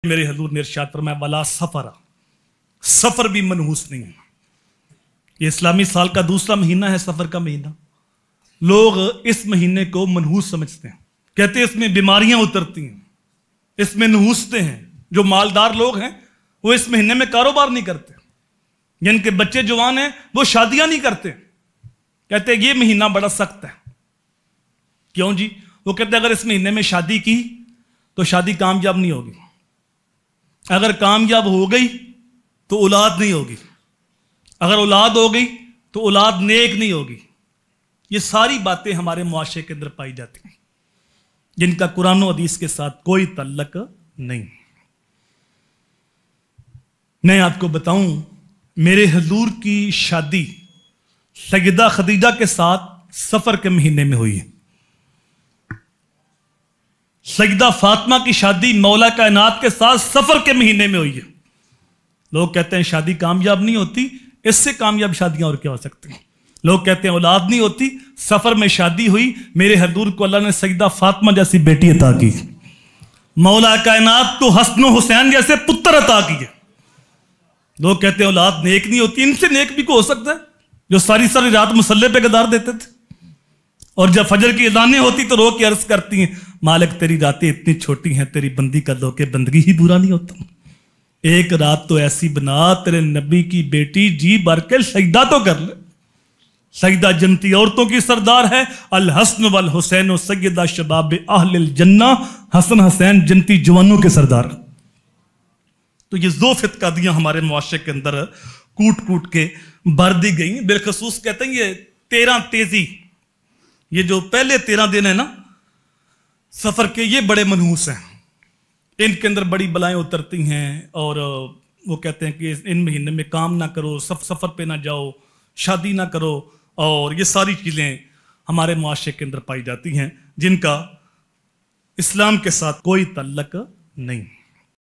میرے حضور نے ارشاد فرمایا ولا سفر، سفر بھی منحوس نہیں ہے۔ یہ اسلامی سال کا دوسرا مہینہ ہے، سفر کا مہینہ۔ لوگ اس مہینے کو منحوس سمجھتے ہیں، کہتے ہیں اس میں بیماریاں اترتی ہیں، اس میں نحوستے ہیں۔ جو مالدار لوگ ہیں وہ اس مہینے میں کاروبار نہیں کرتے، جن کے بچے جوان ہیں وہ شادیاں نہیں کرتے، کہتے ہیں یہ مہینہ بڑا سخت ہے۔ کیوں جی؟ وہ کہتے ہیں اگر اس مہینے میں شادی کی تو شادی کامیاب نہیں ہوگی، اگر کامیاب ہو گئی تو اولاد نہیں ہوگی، اگر اولاد ہو گئی تو اولاد نیک نہیں ہوگی۔ یہ ساری باتیں ہمارے معاشرے کے اندر پائی جاتی ہیں جن کا قرآن و حدیث کے ساتھ کوئی تعلق نہیں۔ میں آپ کو بتاؤں، میرے حضور کی شادی سیدہ خدیجہ کے ساتھ سفر کے مہینے میں ہوئی ہے۔ سیدہ فاطمہ کی شادی مولا کائنات کے ساتھ سفر کے مہینے میں ہوئی ہے۔ لوگ کہتے ہیں شادی کامیاب نہیں ہوتی، اس سے کامیاب شادیاں اور کیا ہو سکتی ہیں۔ لوگ کہتے ہیں اولاد نہیں ہوتی، سفر میں شادی ہوئی، میرے حضور کو اللہ نے سیدہ فاطمہ جیسی بیٹی عطا کی، مولا کائنات کو حسن و حسین جیسے پتر عطا کیے۔ لوگ کہتے ہیں اولاد نیک نہیں ہوتی، ان سے نیک بھی کو ہو سکتا ہے جو ساری ساری رات مصلے پہ گزار دیتے تھے، اور جب فجر کی اذانیں ہوتی تو رو کے عرض کرتی ہیں مالک تیری راتیں اتنی چھوٹی ہیں، تیری بندی کا دو کہ بندگی ہی برا نہیں ہوتا، ایک رات تو ایسی بنا تیرے نبی کی بیٹی جی بھر کے سجدہ تو کر لے۔ سجدہ جنتی عورتوں کی سردار ہے، الحسن والحسین سیدہ شباب اہل الجنہ، حسن حسین جنتی جوانوں کے سردار۔ تو یہ ذوفت قادیاں ہمارے معاشرے کے اندر کوٹ کوٹ کے بھر دی گئی۔ بالخصوص کہتے ہیں یہ 13 تیزی، یہ جو پہلے 13 دن ہیں نا سفر کے، یہ بڑے منحوس ہیں، ان کے اندر بڑی بلائیں اترتی ہیں، اور وہ کہتے ہیں کہ ان مہینے میں کام نہ کرو، سفر پہ نہ جاؤ، شادی نہ کرو، اور یہ ساری چیزیں ہمارے معاشرے کے اندر پائی جاتی ہیں جن کا اسلام کے ساتھ کوئی تعلق نہیں۔